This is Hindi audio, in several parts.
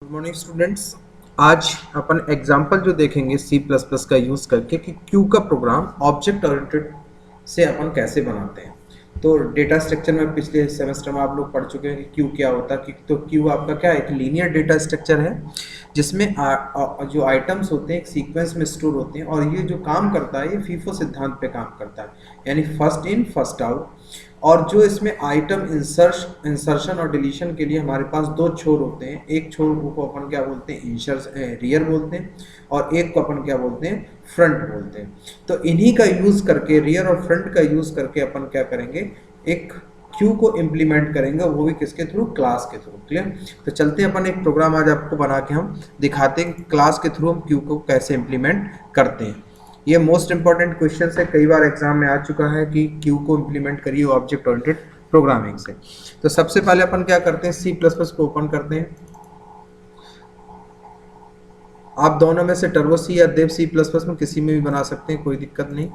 Good morning students. आज अपन एग्जांपल जो देखेंगे सी प्लस प्लस का यूज़ करके कि क्यू का प्रोग्राम ऑब्जेक्ट ओरिएंटेड से अपन कैसे बनाते हैं। तो डेटा स्ट्रक्चर में पिछले सेमेस्टर में आप लोग पढ़ चुके हैं कि क्यू क्या होता है। तो क्यू आपका क्या है, एक लीनियर डेटा स्ट्रक्चर है जिसमें जो आइटम्स होते हैं एक सीक्वेंस में स्टोर होते हैं और ये जो काम करता है ये फीफो सिद्धांत पे काम करता है, यानी फर्स्ट इन फर्स्ट आउट। और जो इसमें आइटम इंसर्शन और डिलीशन के लिए हमारे पास दो छोर होते हैं, एक छोर को अपन क्या बोलते हैं, रियर बोलते हैं, और एक को अपन क्या बोलते हैं, फ्रंट बोलते हैं। तो इन्हीं का यूज़ करके, रियर और फ्रंट का यूज़ करके अपन क्या करेंगे, एक क्यू को इम्प्लीमेंट करेंगे, वो भी किसके थ्रू, क्लास के थ्रू। क्लियर। तो चलते हैं अपन एक प्रोग्राम आज आपको बना के हम दिखाते हैं क्लास के थ्रू हम क्यू को कैसे इम्प्लीमेंट करते हैं। ये मोस्ट इंपॉर्टेंट क्वेश्चन है, कई बार एग्जाम में आ चुका है कि क्यू को इम्प्लीमेंट करिए ऑब्जेक्ट ओरिएंटेड प्रोग्रामिंग से। तो सबसे पहले अपन क्या करते हैं, सी प्लस प्लस को ओपन करते हैं। आप दोनों में से टर्बो सी या देव सी प्लस प्लस में किसी में भी बना सकते हैं, कोई दिक्कत नहीं।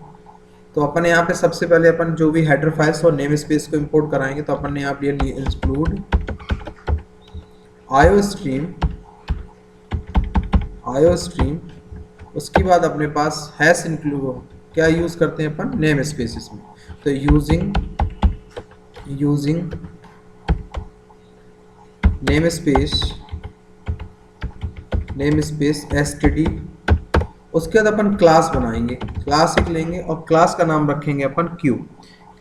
तो अपन यहाँ पे सबसे पहले अपन जो भी हेडर फाइल्स और नेम स्पेस को इंपोर्ट कराएंगे। तो अपन ने यहाँ पे इंक्लूड आयो स्ट्रीम, उसके बाद अपने पास हैश इंक्लूड क्या यूज करते हैं अपन, नेम स्पेसिस में। तो यूजिंग नेम स्पेस std। उसके बाद अपन क्लास बनाएंगे, क्लास एक लेंगे और क्लास का नाम रखेंगे अपन क्यू।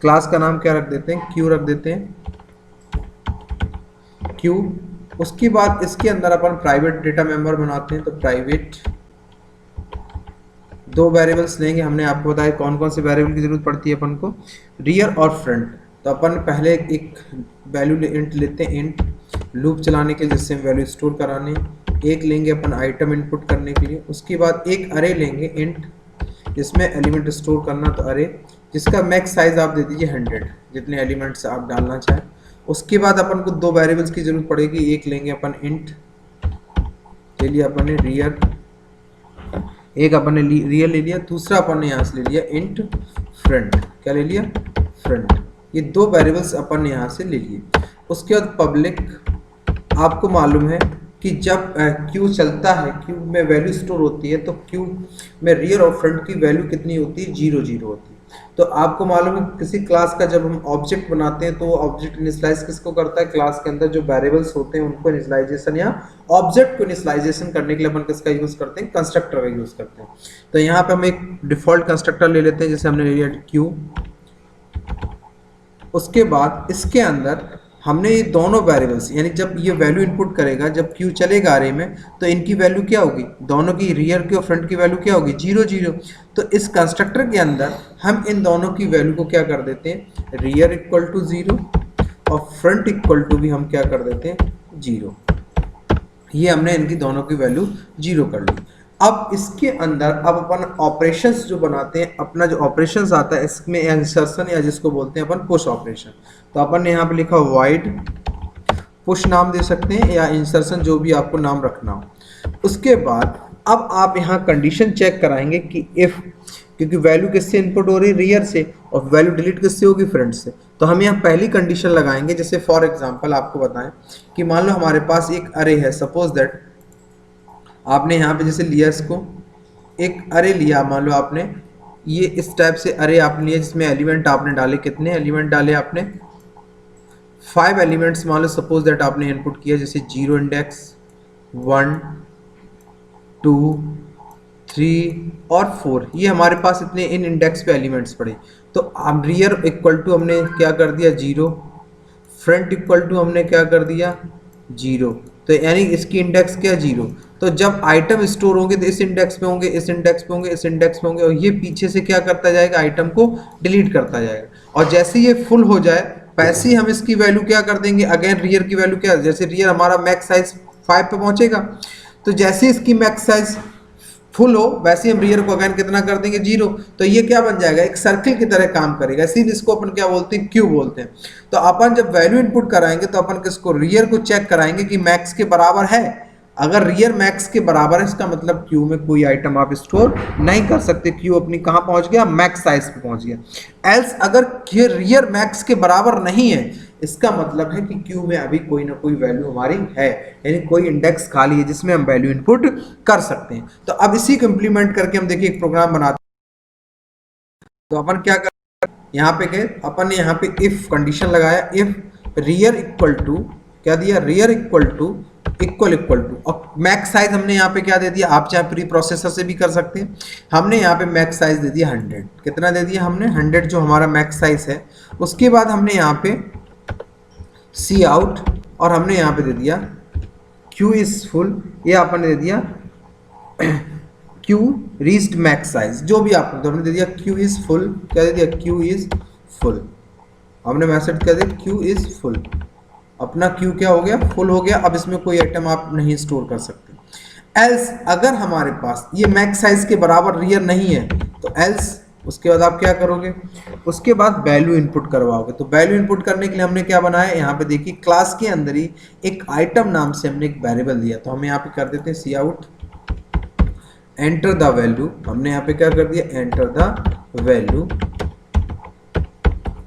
क्लास का नाम क्या रख देते हैं, क्यू रख देते हैं, क्यू। उसके बाद इसके अंदर अपन प्राइवेट डेटा मेंबर बनाते हैं। तो प्राइवेट दो वेरिएबल्स लेंगे, हमने आपको बताया कौन कौन से वेरिएबल की जरूरत पड़ती है अपन को, रियर और फ्रंट। तो अपन पहले एक वैल्यू इंट लेते हैं, इंट लूप चलाने के लिए, जिससे वैल्यू स्टोर कराने। एक लेंगे अपन आइटम इनपुट करने के लिए। उसके बाद एक अरे लेंगे इंट, जिसमें एलिमेंट स्टोर करना, तो अरे जिसका मैक्स साइज आप दे दीजिए 100, जितने एलिमेंट्स आप डालना चाहें। उसके बाद अपन को दो वेरिएबल्स की जरूरत पड़ेगी, एक लेंगे अपन इंट, ले लिया अपन ने रियर, एक अपन ने रियर ले लिया, दूसरा अपन ने यहाँ से ले लिया इंट फ्रंट। क्या ले लिया, फ्रंट। ये दो वेरिएबल्स अपन ने यहाँ से ले लिए। उसके बाद पब्लिक, आपको मालूम है कि जब क्यू चलता है, क्यू में वैल्यू स्टोर होती है, तो क्यू में रियर और फ्रंट की वैल्यू कितनी होती है, 0 0 होती है। तो आपको मालूम है किसी क्लास का जब हम ऑब्जेक्ट बनाते हैं तो ऑब्जेक्ट इनिशियलाइज किसको करता है, क्लास के अंदर जो वेरिएबल्स होते हैं उनको इनिशियलाइजेशन या ऑब्जेक्ट को इनिशियलाइजेशन करने के लिए अपन किसका यूज करते हैं, कंस्ट्रक्टर का यूज करते हैं। तो यहाँ पे हम एक डिफॉल्ट कंस्ट्रक्टर ले लेते हैं, जैसे हमने ले लिया क्यू। उसके बाद इसके अंदर हमने ये दोनों वेरिएबल्स, यानी जब ये वैल्यू इनपुट करेगा, जब क्यू चलेगा अरे में, तो इनकी वैल्यू क्या होगी, दोनों की, रियर की और फ्रंट की वैल्यू क्या होगी, 0 0। तो इस कंस्ट्रक्टर के अंदर हम इन दोनों की वैल्यू को क्या कर देते हैं, रियर इक्वल टू 0 और फ्रंट इक्वल टू भी हम क्या कर देते हैं, 0। ये हमने इनकी दोनों की वैल्यू 0 कर ली। अब इसके अंदर अब अपन ऑपरेशंस जो बनाते हैं, अपना जो ऑपरेशंस आता है इसमें इंसर्शन या जिसको बोलते हैं अपन पुश ऑपरेशन। तो अपन ने यहाँ पे लिखा वाइड पुश नाम दे सकते हैं, या इंसर्शन, जो भी आपको नाम रखना हो। उसके बाद अब आप यहाँ कंडीशन चेक कराएंगे कि इफ, क्योंकि वैल्यू किससे इनपुट हो रही है, रियर से, और वैल्यू डिलीट किससे होगी, फ्रंट से। तो हम यहाँ पहली कंडीशन लगाएंगे, जैसे फॉर एग्जांपल आपको बताएं कि मान लो हमारे पास एक अरे है, सपोज दैट आपने यहाँ पे जैसे लिया, इसको एक अरे लिया, मान लो आपने ये इस टाइप से अरे आपने लिया, जिसमें एलिमेंट आपने डाले, कितने एलिमेंट डाले आपने, 5 एलिमेंट्स मान लो सपोज दैट आपने इनपुट किया, जैसे 0 इंडेक्स, 1 2 3 और 4, ये हमारे पास इतने इन इंडेक्स पे एलिमेंट्स पड़े। तो हम रियर इक्वल टू हमने क्या कर दिया, 0, फ्रंट इक्वल टू हमने क्या कर दिया, 0। तो यानी इसकी इंडेक्स क्या, 0। तो जब आइटम स्टोर होंगे तो इस इंडेक्स पे होंगे, इस इंडेक्स पे होंगे, इस इंडेक्स पे होंगे, और ये पीछे से क्या करता जाएगा, आइटम को डिलीट करता जाएगा। और जैसे ये फुल हो जाए, वैसे ही हम इसकी वैल्यू क्या कर देंगे, अगेन रियर की वैल्यू क्या, जैसे रियर हमारा मैक्स साइज 5 पे पहुंचेगा, तो जैसे इसकी मैक्स साइज फुल हो वैसे हम रियर को अगेन कितना कर देंगे, 0। तो ये क्या बन जाएगा, एक सर्किल की तरह काम करेगा, इसीलिए इसको अपन क्या बोलते हैं, क्यू बोलते हैं। तो अपन जब वैल्यू इनपुट कराएंगे तो अपन किसको, रियर को चेक कराएंगे कि मैक्स के बराबर है। अगर रियर मैक्स के बराबर है, इसका मतलब क्यू में कोई आइटम आप स्टोर नहीं कर सकते, क्यू अपनी कहाँ पहुंच गया, मैक्स साइज पे पहुंच गया। एल्स अगर रियर मैक्स के बराबर नहीं है, इसका मतलब है कि क्यू में अभी कोई ना कोई वैल्यू हमारी है, यानी कोई इंडेक्स खाली है जिसमें हम वैल्यू इनपुट कर सकते हैं। तो अब इसी को इम्प्लीमेंट करके हम देखिए एक प्रोग्राम बनाते हैं। तो अपन क्या कर, यहाँ पे गए, अपन ने यहाँ पे इफ कंडीशन लगाया, इफ रियर इक्वल टू, क्या दिया, rear equal to equal equal to, और मैक्स साइज हमने यहाँ पे क्या दे दिया, आप चाहे प्री प्रोसेसर से भी कर सकते हैं, हमने यहाँ पे मैक्स साइज दे दिया 100। कितना दे दिया हमने, 100 जो हमारा मैक्स साइज है। उसके बाद हमने यहाँ पे सी आउट, और हमने यहाँ पे दे दिया क्यू इज फुल, ये अपन ने दे दिया क्यू रीच्ड मैक्स साइज, जो भी आपने, तो हमने दे दिया क्यू इज फुल, क्या दे दिया, क्यू इज फुल, हमने मैसेज कर दिया क्यू इज फुल, अपना क्यू क्या हो गया, फुल हो गया। अब इसमें कोई आइटम आप नहीं स्टोर कर सकते। एल्स अगर हमारे पास ये मैक्स साइज के बराबर रियर नहीं है तो एल्स, उसके बाद आप क्या करोगे, उसके बाद वैल्यू इनपुट करवाओगे। तो वैल्यू इनपुट करने के लिए हमने क्या बनाया, यहाँ पे देखिए क्लास के अंदर ही एक आइटम नाम से हमने एक वेरिएबल दिया, तो हम यहाँ पे कर देते हैं सी आउट एंटर द वैल्यू, हमने यहाँ पे क्या कर दिया, enter the value,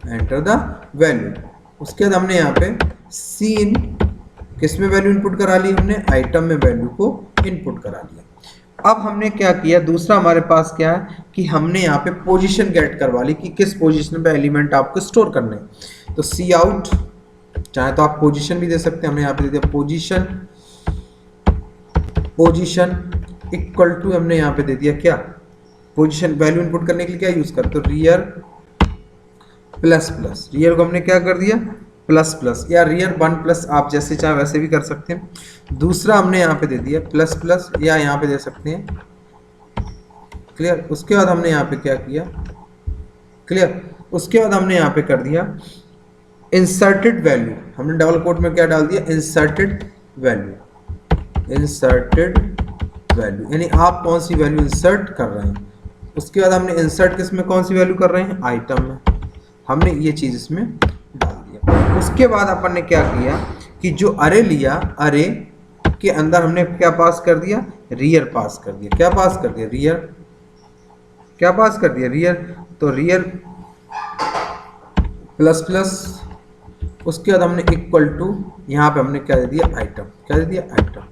enter the value. उसके बाद हमने यहाँ पे सी इन, किस में वैल्यू इनपुट करा ली, हमने आइटम में वैल्यू को इनपुट करा लिया। अब हमने क्या किया, दूसरा हमारे पास क्या है कि हमने यहाँ पे पोजीशन गेट करवा ली कि किस पोजीशन पे एलिमेंट आपको स्टोर करने हैं। तो सी आउट, चाहे तो आप पोजीशन भी दे सकते हैं, हमने यहाँ पे दे दिया पोजीशन, पोजीशन इक्वल टू, हमने यहाँ पे दे दिया क्या, पोजीशन वैल्यू इनपुट करने के लिए क्या यूज करते हो, रियर प्लस प्लस, रियर को हमने क्या कर दिया प्लस प्लस, या रियर 1 प्लस, आप जैसे चाहे वैसे भी कर सकते हैं। दूसरा हमने यहाँ पे दे दिया प्लस प्लस, या यहाँ पे दे सकते हैं, क्लियर। उसके बाद हमने यहाँ पे क्या किया, क्लियर। उसके बाद हमने यहाँ पे कर दिया इंसर्टेड वैल्यू, हमने डबल कोट में क्या डाल दिया, इंसर्टेड वैल्यू, इंसर्टेड वैल्यू, यानी आप कौन सी वैल्यू इंसर्ट कर रहे हैं। उसके बाद हमने इंसर्ट किस में, कौन सी वैल्यू कर रहे हैं, आइटम में, हमने ये चीज इसमें डाल दिया। उसके बाद अपन ने क्या किया कि जो अरे लिया, अरे के अंदर हमने क्या पास कर दिया, रियर पास कर दिया, क्या पास कर दिया, रियर, क्या पास कर दिया, रियर। तो रियर प्लस प्लस, उसके बाद हमने इक्वल टू, यहाँ पे हमने क्या दे दिया, आइटम, क्या दे दिया, आइटम,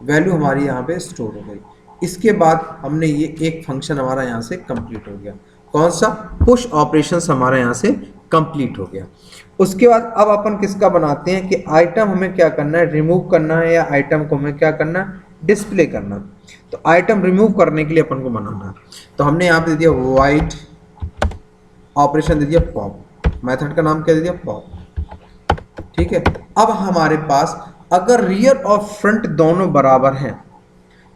वैल्यू हमारी यहाँ पे स्टोर हो गई। इसके बाद हमने ये एक फंक्शन हमारा यहाँ से कंप्लीट हो गया, कौन सा, पुश ऑपरेशंस हमारा यहाँ से कंप्लीट हो गया। उसके बाद अब अपन किसका बनाते हैं कि आइटम हमें क्या करना है, रिमूव करना है, या आइटम को हमें क्या करना है, डिस्प्ले करना। तो आइटम रिमूव करने के लिए अपन को बनाना है, तो हमने यहाँ पे दे दिया वाइड, ऑपरेशन दे दिया पॉप, मेथड का नाम क्या दे दिया, पॉप, ठीक है। अब हमारे पास अगर रियर और फ्रंट दोनों बराबर हैं,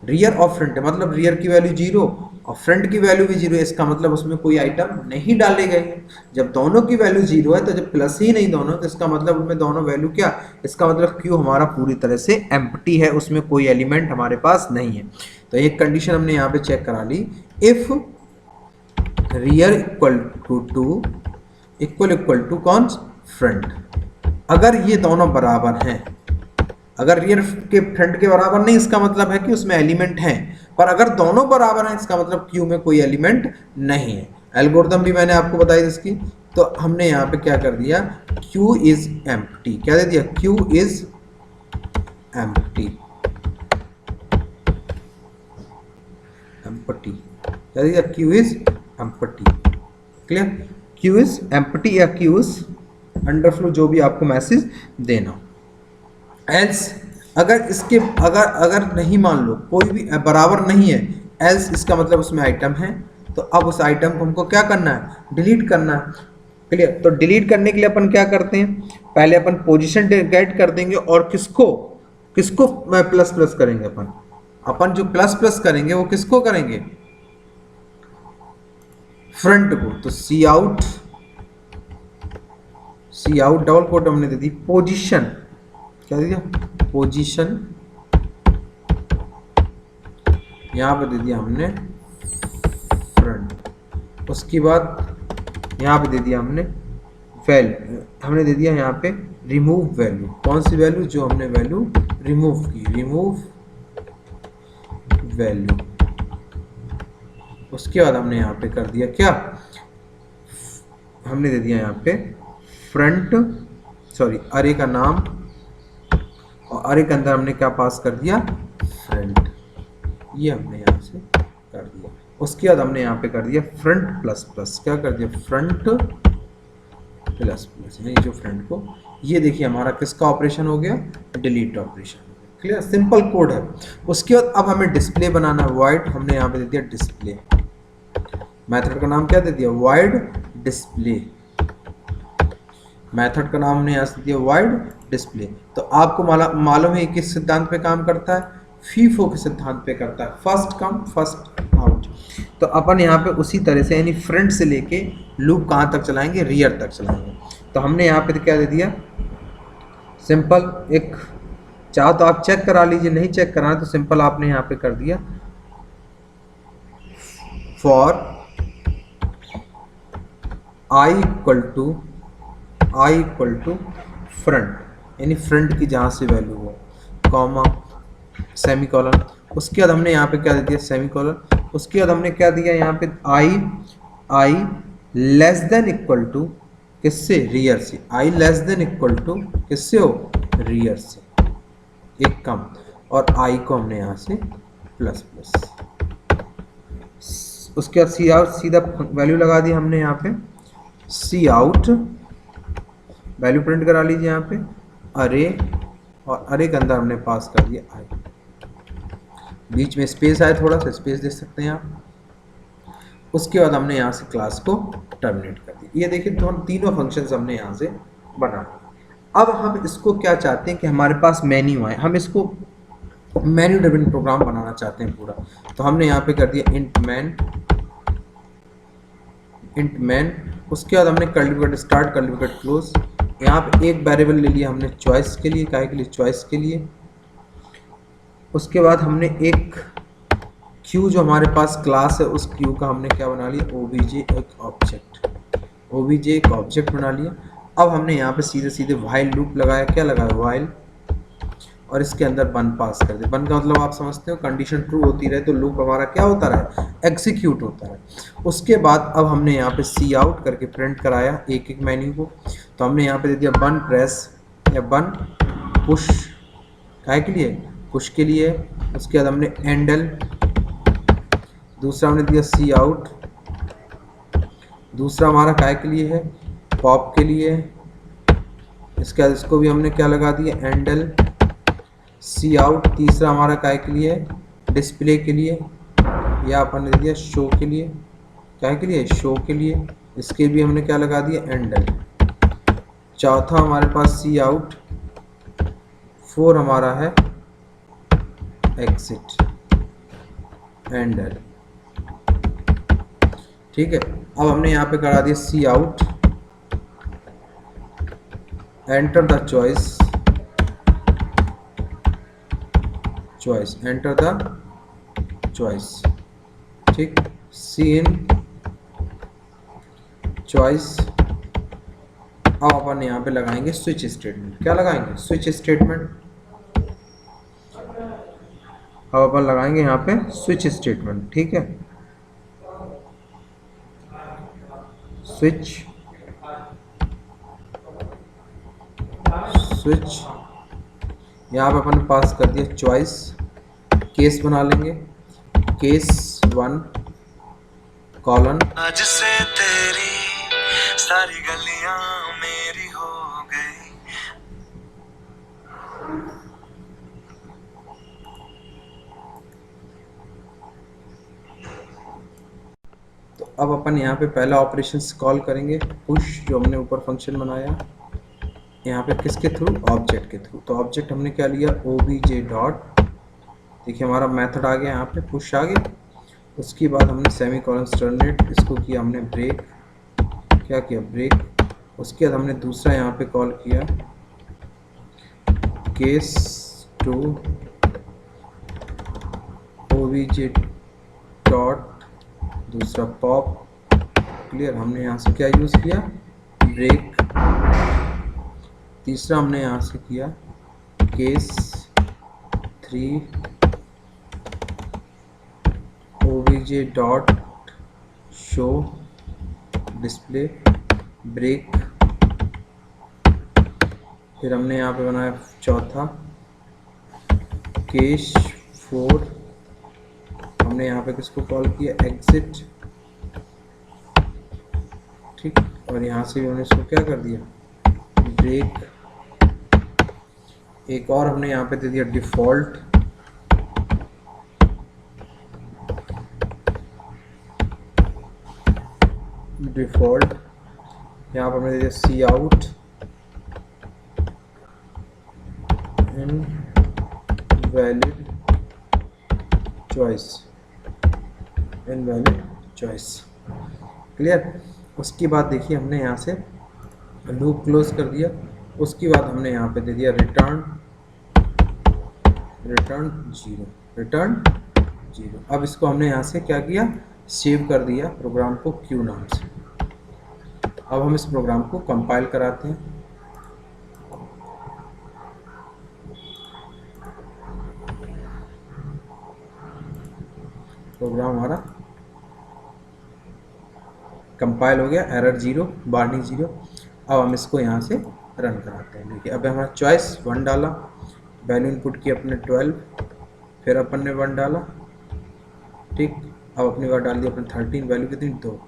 रियर और फ्रंट मतलब रियर की वैल्यू 0 और फ्रंट की वैल्यू भी 0 है, इसका मतलब उसमें कोई आइटम नहीं डाले गए हैं। जब दोनों की वैल्यू 0 है, तो जब प्लस ही नहीं दोनों, तो इसका मतलब उसमें दोनों वैल्यू क्या, इसका मतलब क्यू हमारा पूरी तरह से एम्प्टी है, उसमें कोई एलिमेंट हमारे पास नहीं है। तो एक कंडीशन हमने यहाँ पे चेक करा ली, if rear equal to equal to कौन, फ्रंट, अगर ये दोनों बराबर हैं, अगर रियर के फ्रंट के बराबर नहीं, इसका मतलब है कि उसमें एलिमेंट हैं, पर अगर दोनों बराबर हैं, इसका मतलब क्यू में कोई एलिमेंट नहीं है। एल्गोरिथम भी मैंने आपको बताई इसकी, तो हमने यहाँ पे क्या कर दिया, क्यू इज एम्प्टी, क्या दे दिया, क्यू इज एम्प्टी, एम्प्टी, क्या दे दिया, Q is empty, clear, Q is empty या क्यू इज अंडरफ्लो, जो भी आपको मैसेज देना। एल्स अगर इसके अगर नहीं, मान लो कोई भी बराबर नहीं है, एल्स इसका मतलब उसमें आइटम है, तो अब उस आइटम को हमको क्या करना है, डिलीट करना है, क्लियर। तो डिलीट करने के लिए अपन क्या करते हैं, पहले अपन पोजीशन गेट कर देंगे, और किसको किसको प्लस प्लस करेंगे, अपन जो प्लस प्लस करेंगे वो किसको करेंगे, फ्रंट को। तो सी आउट डबल कोट हमने दे दी पोजीशन, क्या दे दिया, पोजीशन, यहां पे दे दिया हमने फ्रंट। उसके बाद यहां पे दे दिया हमने वैल्यू, हमने दे दिया यहाँ पे रिमूव वैल्यू, कौन सी वैल्यू, जो हमने वैल्यू रिमूव की, रिमूव वैल्यू। उसके बाद हमने यहाँ पे कर दिया क्या, हमने दे दिया यहाँ पे फ्रंट सॉरी अरे का नाम, और अरे के अंदर हमने क्या पास कर दिया, फ्रंट, ये हमने यहाँ से कर दिया। उसके बाद हमने यहाँ पे कर दिया फ्रंट प्लस प्लस, क्या कर दिया, फ्रंट प्लस प्लस, यानी जो फ्रंट को, ये देखिए हमारा किसका ऑपरेशन हो गया, delete operation. Clear, simple code है। उसके बाद अब हमें डिस्प्ले बनाना है, वाइड, हमने यहाँ पे दे दिया डिस्प्ले, मेथड का नाम क्या दे दिया, वाइड डिस्प्ले, मेथड का नाम हमने यहाँ से दिया वाइड डिस्प्ले। तो आपको मालूम है किस सिद्धांत पे काम करता है, फीफो के सिद्धांत पे करता है, फर्स्ट कम फर्स्ट आउट। तो अपन यहाँ पे उसी तरह से, यानी फ्रंट से लेके लूप कहाँ तक चलाएंगे, रियर तक चलाएंगे। तो हमने यहाँ पे क्या दे दिया, सिंपल एक, चाहो तो आप चेक करा लीजिए, नहीं चेक कराना तो सिंपल आपने यहाँ पे कर दिया for I equal to front, यानी फ्रंट की जहाँ से वैल्यू हो, कॉमा सेमी कॉलन। उसके बाद हमने यहाँ पे क्या दे दिया, सेमी कॉलन। उसके बाद हमने क्या दिया यहाँ पे, आई लेस देन इक्वल टू किससे, रियर से, आई लेस देन इक्वल टू किससे हो, रियर से, एक कम, और आई को हमने यहाँ से प्लस प्लस। उसके बाद सी आउट, सीधा वैल्यू लगा दी हमने यहाँ पे, सी आउट वैल्यू प्रिंट करा लीजिए यहाँ पे, अरे, और अरे के अंदर हमने पास कर दिया आई, बीच में स्पेस आया, थोड़ा सा स्पेस दे सकते हैं आप। उसके बाद हमने यहाँ से क्लास को टर्मिनेट कर दिया। ये देखिए तीनों फंक्शंस हमने यहाँ से बना। अब हम इसको क्या चाहते हैं कि हमारे पास मेन्यू आए, हम इसको मेन्यू ड्रिवन प्रोग्राम बनाना चाहते हैं पूरा। तो हमने यहाँ पे कर दिया इंट मैन। उसके बाद हमने curly bracket start, curly bracket close. यहाँ पे एक वेरिएबल ले लिया हमने चॉइस के लिए, काहे के लिए, चॉइस के लिए। उसके बाद हमने एक क्यू जो हमारे पास क्लास है, उस क्यू का हमने क्या बना लिया, ओबीजे एक ऑब्जेक्ट बना लिया। अब हमने यहाँ पे सीधे सीधे व्हाइल लूप लगाया, क्या लगाया, व्हाइल, और इसके अंदर वन पास कर दे। वन का मतलब आप समझते हो, कंडीशन ट्रू होती रहे तो लूप हमारा क्या होता रहे, एग्जीक्यूट होता है। उसके बाद अब हमने यहाँ पे सी आउट करके प्रिंट कराया एक एक मेन्यू को। तो हमने यहाँ पे दे दिया वन प्रेस या वन पुश, काहे के लिए, पुश के लिए। उसके बाद हमने एंडल, दूसरा हमने दिया सी आउट, दूसरा हमारा काहे के लिए है, पॉप के लिए। इसके बाद इसको भी हमने क्या लगा दिया, एंडल सी आउट। तीसरा हमारा काहे के लिए, डिस्प्ले के लिए, या अपन ने दे दिया शो के लिए, काहे के लिए, शो के लिए। इसके भी हमने क्या लगा दिया, एंडल। चौथा हमारे पास सी आउट, 4 हमारा है एग्जिट, एंडल, ठीक है। अब हमने यहाँ पे करा दिया C out, enter the choice, enter the choice, ठीक, सी इन चॉइस। अब अपन यहाँ पे लगाएंगे स्विच स्टेटमेंट, क्या लगाएंगे, स्विच स्टेटमेंट। अब अपन लगाएंगे यहाँ पे स्विच स्टेटमेंट, ठीक है, स्विच यहाँ पे अपन पास कर दिया चॉइस, केस बना लेंगे, केस 1 कॉलन, आज से तेरी सारी गलियां मेरी हो गई। तो अब अपन यहाँ पे पहला ऑपरेशन कॉल करेंगे, पुश, जो हमने ऊपर फंक्शन बनाया यहाँ पे किसके थ्रू, ऑब्जेक्ट के थ्रू। तो ऑब्जेक्ट हमने क्या लिया, ओबीजे डॉट, देखिए हमारा मेथड आ गया यहाँ पे, पुश आ गया। उसके बाद हमने सेमी कॉलन टर्मिनेट, इसको किया हमने ब्रेक, क्या किया, ब्रेक। उसके बाद हमने दूसरा यहाँ पे कॉल किया केस 2 ओबीजे डॉट, दूसरा पॉप, क्लियर। हमने यहाँ से क्या यूज़ किया, ब्रेक। तीसरा हमने यहाँ से किया case 3 OBJ dot show display, break. फिर हमने यहाँ पे बनाया चौथा केस 4, हमने यहाँ पे किसको कॉल किया एग्जिट, ठीक, और यहाँ से भी हमने इसको क्या कर दिया ब्रेक। एक और हमने यहाँ पे दे दिया डिफॉल्ट, यहाँ पर हमने दे दिया C out invalid choice, clear. उसके बाद देखिए हमने यहाँ से लूप क्लोज कर दिया, उसके बाद हमने यहाँ पे दे दिया रिटर्न जीरो। अब इसको हमने यहाँ से क्या किया सेव कर दिया प्रोग्राम को क्यू नाम से। अब हम इस प्रोग्राम को कंपाइल कराते हैं। प्रोग्राम हमारा कंपाइल हो गया, एरर 0, वार्निंग 0। अब हम इसको यहाँ से रन कराते हैं। देखिए अब हमारा चॉइस 1 डाला, वैल्यू इनपुट की अपने 12, फिर अपन ने 1 डाला, ठीक। अब अपनी बार डाल दी अपने 13, वैल्यू कितनी 2,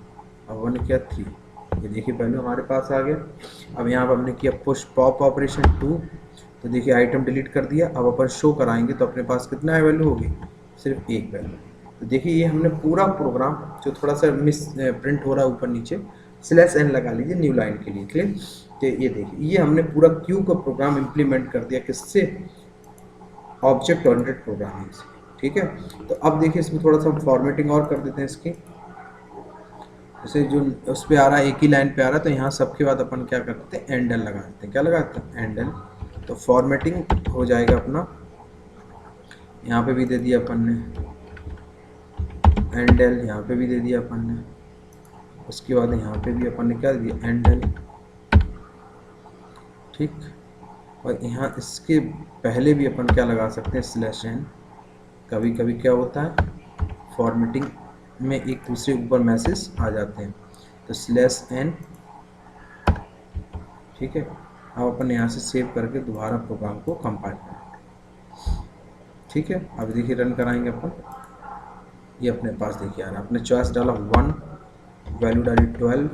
अब 1 किया 3, ये देखिए वैल्यू हमारे पास आ गया। अब यहाँ पर हमने किया पुश पॉप ऑपरेशन 2, तो देखिए आइटम डिलीट कर दिया। अब अपन शो कराएंगे तो अपने पास कितना है वैल्यू होगी, सिर्फ 1 वैल्यू। तो देखिए ये हमने पूरा प्रोग्राम जो थोड़ा सा मिस प्रिंट हो रहा है ऊपर नीचे, /n लगा लीजिए न्यू लाइन के लिए, क्लियर। तो ये देखिए ये हमने पूरा क्यू का प्रोग्राम इम्प्लीमेंट कर दिया, किससे, ऑब्जेक्ट ओरिएंटेड प्रोग्रामिंग से, ठीक है। तो अब देखिए इसमें थोड़ा सा फॉर्मेटिंग और कर देते हैं इसकी, जैसे जो उस पर आ रहा है एक ही लाइन पे आ रहा है, तो यहाँ सबके बाद अपन क्या करते हैं एंडल लगा देते हैं। क्या लगाते हैं एंडल, तो फॉर्मेटिंग हो जाएगा अपना। यहाँ पे भी दे दिया अपन ने एंडल, यहाँ पे भी दे दिया अपन ने, उसके बाद यहाँ पे भी अपन ने क्या दिया एंडल, ठीक। और यहाँ इसके पहले भी अपन क्या लगा सकते हैं /n। कभी कभी क्या होता है फॉर्मेटिंग में एक दूसरे ऊपर मैसेज आ जाते हैं, तो /n, ठीक है। अब अपन यहाँ से सेव करके दोबारा प्रोग्राम को कंपाइल करेंगे, ठीक है। अब देखिए रन कराएंगे अपन, ये अपने पास देखिए आ रहा है, अपने चॉइस डाला 1, वैल्यू डाली 12,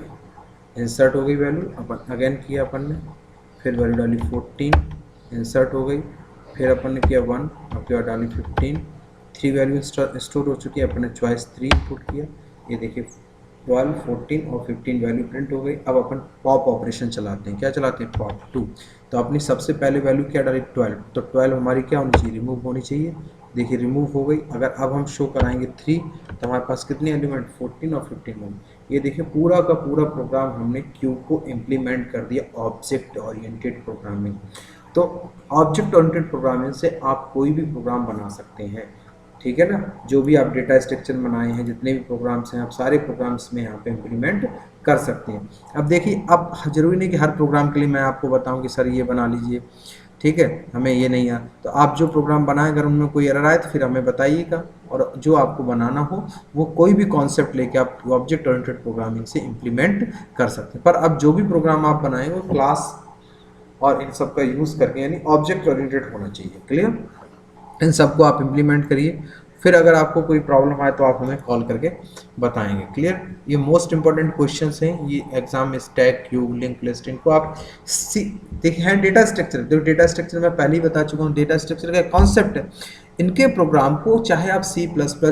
इंसर्ट हो गई वैल्यू, अपन अगेन किया अपन ने, फिर वैल्यू डाली 14, इंसर्ट हो गई, फिर अपन ने किया 1, आपके बाद डाली 15, 3 वैल्यू स्टोर हो चुकी है, अपन ने चॉइस 3 इनपुट किया, ये देखिए 12, 14 और 15 वैल्यू प्रिंट हो गई। अब अपन पॉप ऑपरेशन चलाते हैं, क्या चलाते हैं पॉप 2। तो अपनी सबसे पहले वैल्यू क्या डाली 12, तो 12 हमारी क्या होनी चाहिए रिमूव होनी चाहिए, देखिए रिमूव हो गई। अगर अब हम शो कराएंगे 3, तो हमारे पास कितने एलिमेंट 14 और 15 होंगे। ये देखिए पूरा का पूरा प्रोग्राम हमने क्यू को इम्प्लीमेंट कर दिया ऑब्जेक्ट ओरिएंटेड प्रोग्रामिंग। तो ऑब्जेक्ट ओरिएंटेड प्रोग्रामिंग से आप कोई भी प्रोग्राम बना सकते हैं, ठीक है ना। जो भी आप डेटा स्ट्रक्चर बनाए हैं, जितने भी प्रोग्राम्स हैं, आप सारे प्रोग्राम्स में यहाँ पे इम्प्लीमेंट कर सकते हैं। अब देखिए अब ज़रूरी नहीं कि हर प्रोग्राम के लिए मैं आपको बताऊं कि सर ये बना लीजिए, ठीक है, हमें ये नहीं आता। तो आप जो प्रोग्राम बनाएं अगर उनमें कोई एरर आए तो फिर हमें बताइएगा, और जो आपको बनाना हो वो कोई भी कॉन्सेप्ट लेके आप ऑब्जेक्ट ओरिएंटेड प्रोग्रामिंग से इम्प्लीमेंट कर सकते हैं। पर अब जो भी प्रोग्राम आप बनाएंगे वो क्लास और इन सब का यूज़ करके यानी ऑब्जेक्ट ओरिएंटेड होना चाहिए, क्लियर। इन सबको आप इम्प्लीमेंट करिए, फिर अगर आपको कोई प्रॉब्लम आए तो आप हमें कॉल करके बताएंगे, क्लियर। ये मोस्ट इंपॉर्टेंट क्वेश्चंस हैं, ये एग्जाम में स्टैक क्यूब लिंक लिस्ट, इनको आप देखिए हैं डाटा स्ट्रक्चर। तो डाटा स्ट्रक्चर मैं पहले ही बता चुका हूँ, डाटा स्ट्रक्चर का कॉन्सेप्ट है। इनके प्रोग्राम को चाहे आप C++,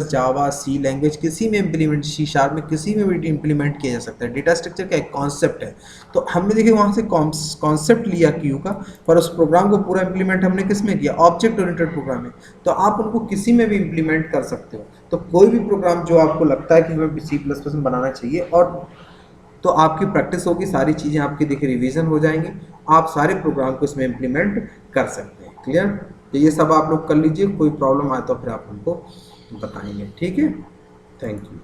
जावा, सी लैंग्वेज किसी में इम्प्लीमेंट, C# में किसी में भी इम्प्लीमेंट किया जा सकता है। डेटा स्ट्रक्चर का एक कॉन्सेप्ट है, तो हमने देखिए वहाँ से कॉन्सेप्ट लिया क्यू का, पर उस प्रोग्राम को पूरा इम्प्लीमेंट हमने किस में किया, ऑब्जेक्ट ओरिएंटेड प्रोग्रामिंग। तो आप उनको किसी में भी इम्प्लीमेंट कर सकते हो। तो कोई भी प्रोग्राम जो आपको लगता है कि हमें C++ में बनाना चाहिए, और तो आपकी प्रैक्टिस होगी, सारी चीज़ें आपकी देखिए रिवीजन हो जाएंगी, आप सारे प्रोग्राम को इसमें इम्प्लीमेंट कर सकते हैं, क्लियर। तो ये सब आप लोग कर लीजिए, कोई प्रॉब्लम आए तो फिर आप हमको बताएंगे, ठीक है। Thank you.